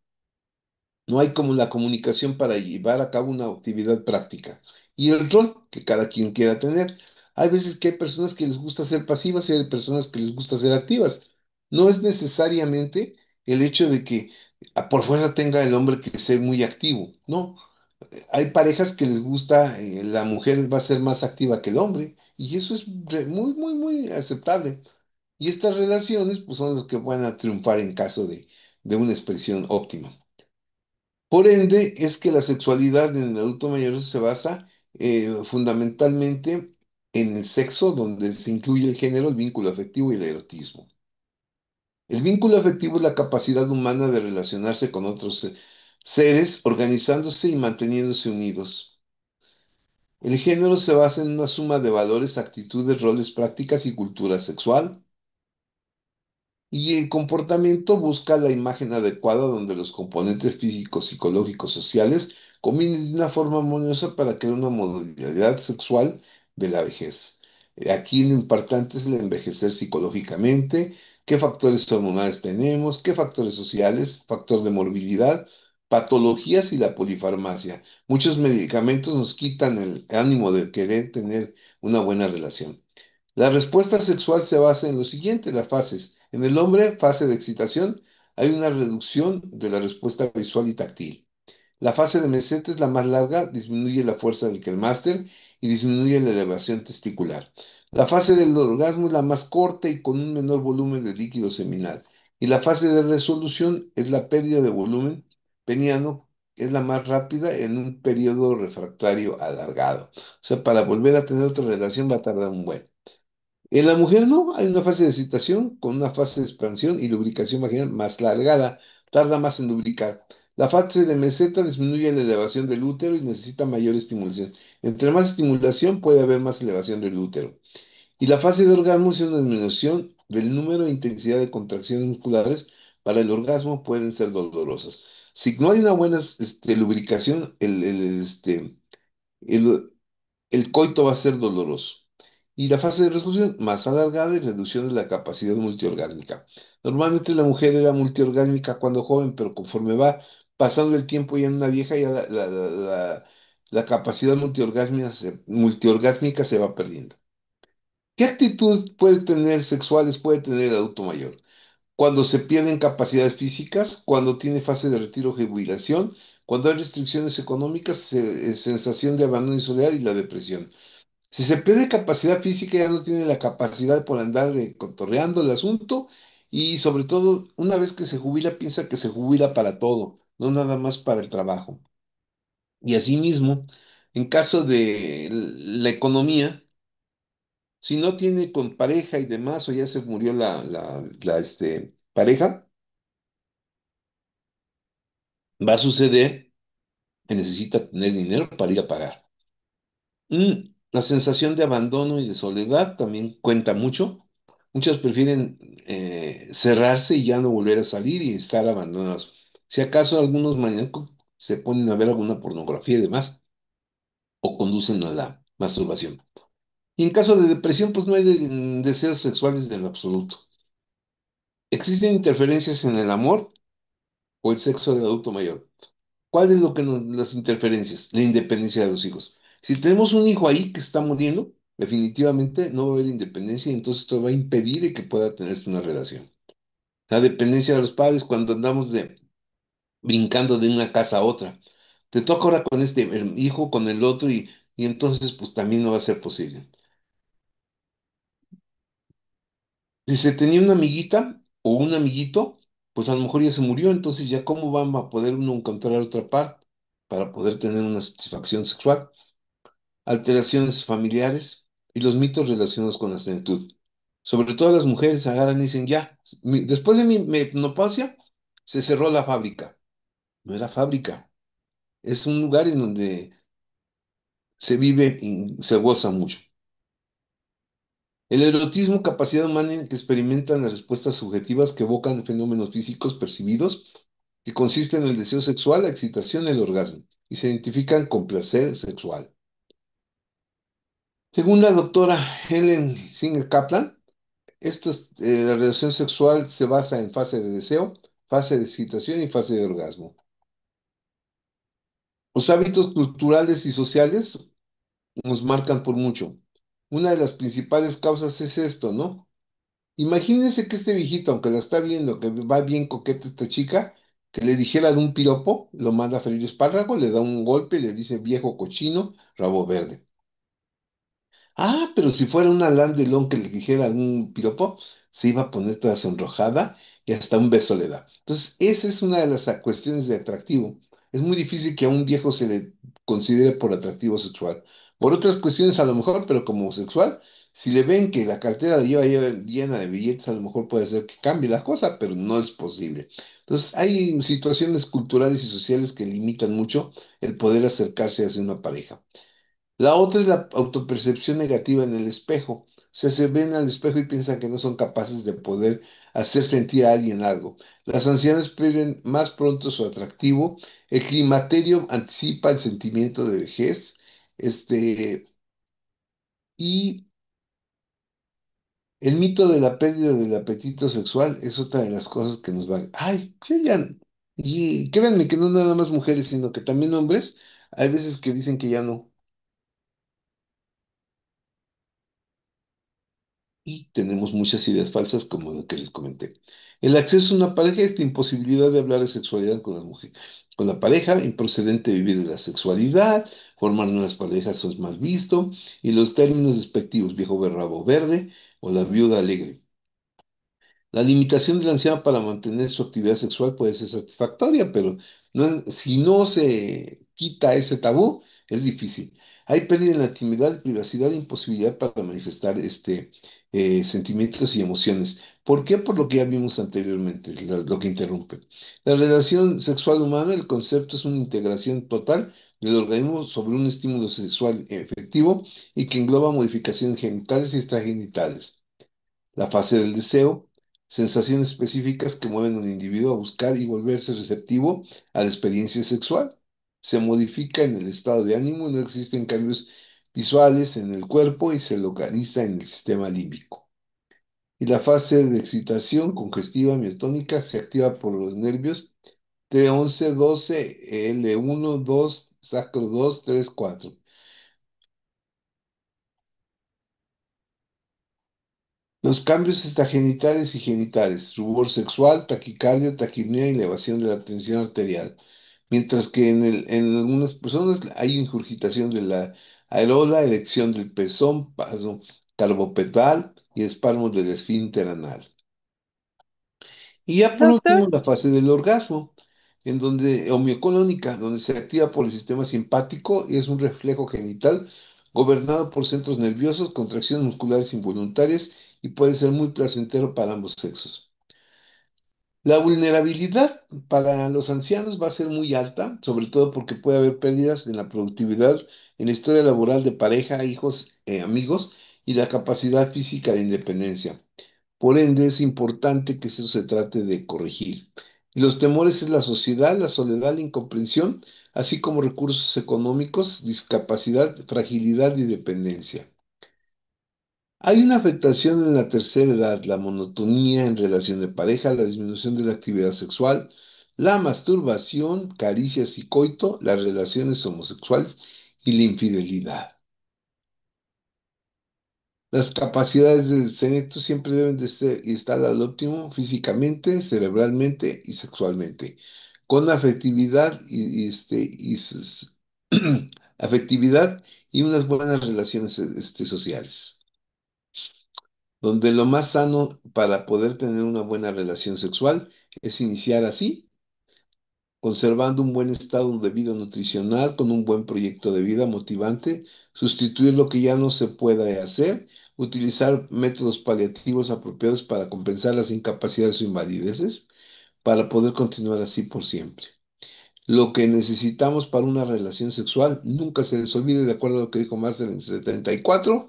No hay como la comunicación para llevar a cabo una actividad práctica. Y el rol que cada quien quiera tener. Hay veces que hay personas que les gusta ser pasivas y hay personas que les gusta ser activas. No es necesariamente el hecho de que por fuerza tenga el hombre que ser muy activo. No, hay parejas que les gusta, la mujer va a ser más activa que el hombre. Y eso es muy, muy, muy aceptable. Y estas relaciones pues, son las que van a triunfar en caso de una expresión óptima. Por ende, es que la sexualidad en el adulto mayor se basa fundamentalmente en el sexo, donde se incluye el género, el vínculo afectivo y el erotismo. El vínculo afectivo es la capacidad humana de relacionarse con otros seres, organizándose y manteniéndose unidos. El género se basa en una suma de valores, actitudes, roles, prácticas y cultura sexual. Y el comportamiento busca la imagen adecuada donde los componentes físicos, psicológicos, sociales combinen de una forma armoniosa para crear una modalidad sexual de la vejez. Aquí lo importante es el envejecer psicológicamente, qué factores hormonales tenemos, qué factores sociales, factor de morbilidad, patologías y la polifarmacia. Muchos medicamentos nos quitan el ánimo de querer tener una buena relación. La respuesta sexual se basa en lo siguiente, las fases. En el hombre, fase de excitación, hay una reducción de la respuesta visual y táctil. La fase de meseta es la más larga, disminuye la fuerza del Quellmaster y disminuye la elevación testicular. La fase del orgasmo es la más corta y con un menor volumen de líquido seminal. Y la fase de resolución es la pérdida de volumen peniano, es la más rápida en un periodo refractario alargado. O sea, para volver a tener otra relación va a tardar un buen. En la mujer no, hay una fase de excitación con una fase de expansión y lubricación vaginal más largada, tarda más en lubricar. La fase de meseta disminuye la elevación del útero y necesita mayor estimulación. Entre más estimulación puede haber más elevación del útero. Y la fase de orgasmo es una disminución del número e intensidad de contracciones musculares. Para el orgasmo pueden ser dolorosas. Si no hay una buena lubricación, el, el coito va a ser doloroso. Y la fase de resolución más alargada y reducción de la capacidad multiorgásmica. Normalmente la mujer era multiorgásmica cuando joven, pero conforme va pasando el tiempo ya en una vieja, ya la capacidad multiorgásmica se va perdiendo. ¿Qué actitud puede tener sexuales puede tener el adulto mayor? Cuando se pierden capacidades físicas, cuando tiene fase de retiro o jubilación, cuando hay restricciones económicas, sensación de abandono y soledad y la depresión. Si se pierde capacidad física, ya no tiene la capacidad por andar cotorreando el asunto y sobre todo, una vez que se jubila, piensa que se jubila para todo, no nada más para el trabajo. Y asimismo, en caso de la economía, si no tiene con pareja y demás, o ya se murió la pareja, va a suceder que necesita tener dinero para ir a pagar. La sensación de abandono y de soledad también cuenta mucho. Muchos prefieren cerrarse y ya no volver a salir y estar abandonados. Si acaso algunos maníacos se ponen a ver alguna pornografía y demás, o conducen a la masturbación. Y en caso de depresión, pues no hay deseos sexuales en lo absoluto. ¿Existen interferencias en el amor o el sexo del adulto mayor? ¿Cuál es lo que las interferencias? La independencia de los hijos. Si tenemos un hijo ahí que está muriendo, definitivamente no va a haber independencia y entonces esto va a impedir que pueda tener una relación. La dependencia de los padres cuando andamos brincando de una casa a otra. Te toca ahora con el hijo, con el otro y entonces pues también no va a ser posible. Si se tenía una amiguita o un amiguito, pues a lo mejor ya se murió, entonces ya cómo vamos a poder uno encontrar otra parte para poder tener una satisfacción sexual. Alteraciones familiares y los mitos relacionados con la senectud. Sobre todo las mujeres agarran y dicen, ya, después de mi menopausia, se cerró la fábrica. No era fábrica, es un lugar en donde se vive y se goza mucho. El erotismo, capacidad humana en que experimentan las respuestas subjetivas que evocan fenómenos físicos percibidos, que consisten en el deseo sexual, la excitación y el orgasmo, y se identifican con placer sexual. Según la doctora Helen Singer Kaplan, la relación sexual se basa en fase de deseo, fase de excitación y fase de orgasmo. Los hábitos culturales y sociales nos marcan por mucho. Una de las principales causas es esto, ¿no? Imagínense que este viejito, aunque la está viendo, que va bien coqueta esta chica, que le dijera de un piropo, lo manda a freír espárrago, le da un golpe y le dice viejo cochino, rabo verde. Ah, pero si fuera una Alain Delon que le dijera un piropo, se iba a poner toda sonrojada y hasta un beso le da. Entonces, esa es una de las cuestiones de atractivo. Es muy difícil que a un viejo se le considere por atractivo sexual. Por otras cuestiones a lo mejor, pero como sexual, si le ven que la cartera la lleva llena de billetes, a lo mejor puede ser que cambie la cosa, pero no es posible. Entonces, hay situaciones culturales y sociales que limitan mucho el poder acercarse hacia una pareja. La otra es la autopercepción negativa en el espejo. O sea, se ven al espejo y piensan que no son capaces de poder hacer sentir a alguien algo. Las ancianas pierden más pronto su atractivo. El climaterio anticipa el sentimiento de vejez. Este, y el mito de la pérdida del apetito sexual es otra de las cosas que nos van. Ay, yo ya. Y créanme que no nada más mujeres, sino que también hombres. Hay veces que dicen que ya no. Y tenemos muchas ideas falsas como lo que les comenté. El acceso a una pareja es la imposibilidad de hablar de sexualidad con la mujer. Con la pareja, improcedente vivir de la sexualidad, formar nuevas parejas es mal visto, y los términos despectivos, viejo berrabo verde o la viuda alegre. La limitación del anciano para mantener su actividad sexual puede ser satisfactoria, pero si no se quita ese tabú, es difícil. Hay pérdida en la intimidad, privacidad e imposibilidad para manifestar sentimientos y emociones. ¿Por qué? Por lo que ya vimos anteriormente, lo que interrumpe. La relación sexual humana, el concepto es una integración total del organismo sobre un estímulo sexual efectivo y que engloba modificaciones genitales y extragenitales. La fase del deseo, sensaciones específicas que mueven a un individuo a buscar y volverse receptivo a la experiencia sexual. Se modifica en el estado de ánimo, no existen cambios visuales en el cuerpo y se localiza en el sistema límbico. Y la fase de excitación congestiva miotónica se activa por los nervios T11, 12, L1, 2, sacro 2, 3, 4. Los cambios extragenitales y genitales, rubor sexual, taquicardia, taquipnea y elevación de la tensión arterial. Mientras que en algunas personas hay ingurgitación de la areola, erección del pezón, paso carbopetal y espasmos del esfínter anal. Y ya por último, Doctor, la fase del orgasmo, en donde, homeocolónica, donde se activa por el sistema simpático y es un reflejo genital gobernado por centros nerviosos, contracciones musculares involuntarias y puede ser muy placentero para ambos sexos. La vulnerabilidad para los ancianos va a ser muy alta, sobre todo porque puede haber pérdidas en la productividad, en la historia laboral de pareja, hijos, amigos y la capacidad física de independencia. Por ende, es importante que eso se trate de corregir. Y los temores es la sociedad, la soledad, la incomprensión, así como recursos económicos, discapacidad, fragilidad y dependencia. Hay una afectación en la tercera edad, la monotonía en relación de pareja, la disminución de la actividad sexual, la masturbación, caricias y coito, las relaciones homosexuales y la infidelidad. Las capacidades del cerebro siempre deben de estar al óptimo físicamente, cerebralmente y sexualmente, con afectividad afectividad y unas buenas relaciones sociales, donde lo más sano para poder tener una buena relación sexual es iniciar así, conservando un buen estado de vida nutricional, con un buen proyecto de vida motivante, sustituir lo que ya no se puede hacer, utilizar métodos paliativos apropiados para compensar las incapacidades o invalideces, para poder continuar así por siempre. Lo que necesitamos para una relación sexual, nunca se les olvide, de acuerdo a lo que dijo Master en 74,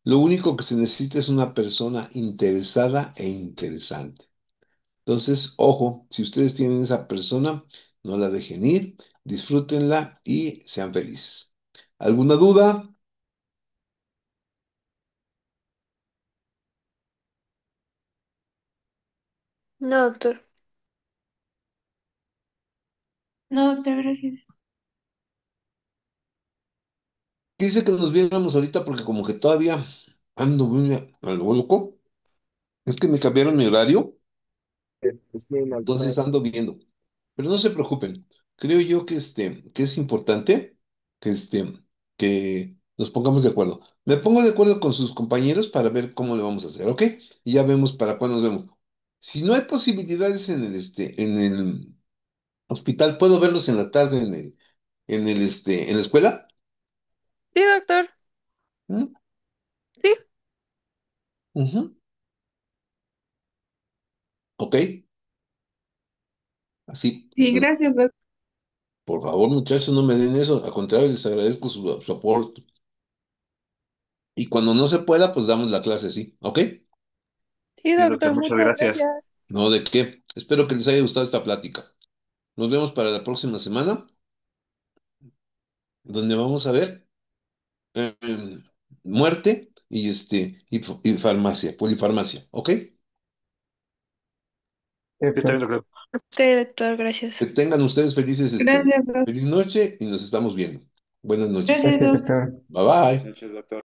lo único que se necesita es una persona interesada e interesante. Entonces, ojo, si ustedes tienen esa persona, no la dejen ir, disfrútenla y sean felices. ¿Alguna duda? no, doctor. No, doctor, gracias. Quise que nos viéramos ahorita porque como que todavía ando muy algo loco. Es que me cambiaron mi horario, entonces ando viendo. Pero no se preocupen. Creo yo que es importante que, que nos pongamos de acuerdo. Me pongo de acuerdo con sus compañeros para ver cómo le vamos a hacer, ¿ok? Y ya vemos para cuándo nos vemos. Si no hay posibilidades en el hospital, ¿puedo verlos en la tarde en la escuela? Sí, doctor. ¿Mm? Sí. Ujú. ¿Ok? Así, Sí, gracias, doctor. por favor, muchachos, no me den eso. Al contrario, les agradezco su aporte. Y cuando no se pueda, pues damos la clase, ¿sí? ¿Ok? Sí, Sí, doctor, doctor, muchas muchas gracias. gracias. No, ¿de qué? Espero que les haya gustado esta plática. Nos vemos para la próxima semana, donde vamos a ver em, muerte y farmacia, polifarmacia, ¿ok? Sí, está bien, doctor. Ok, doctor, gracias. Que tengan ustedes felices, Gracias, doctor. feliz noche y nos estamos viendo. Buenas noches. Gracias, Gracias, doctor. doctor. Bye bye. Noches, doctor.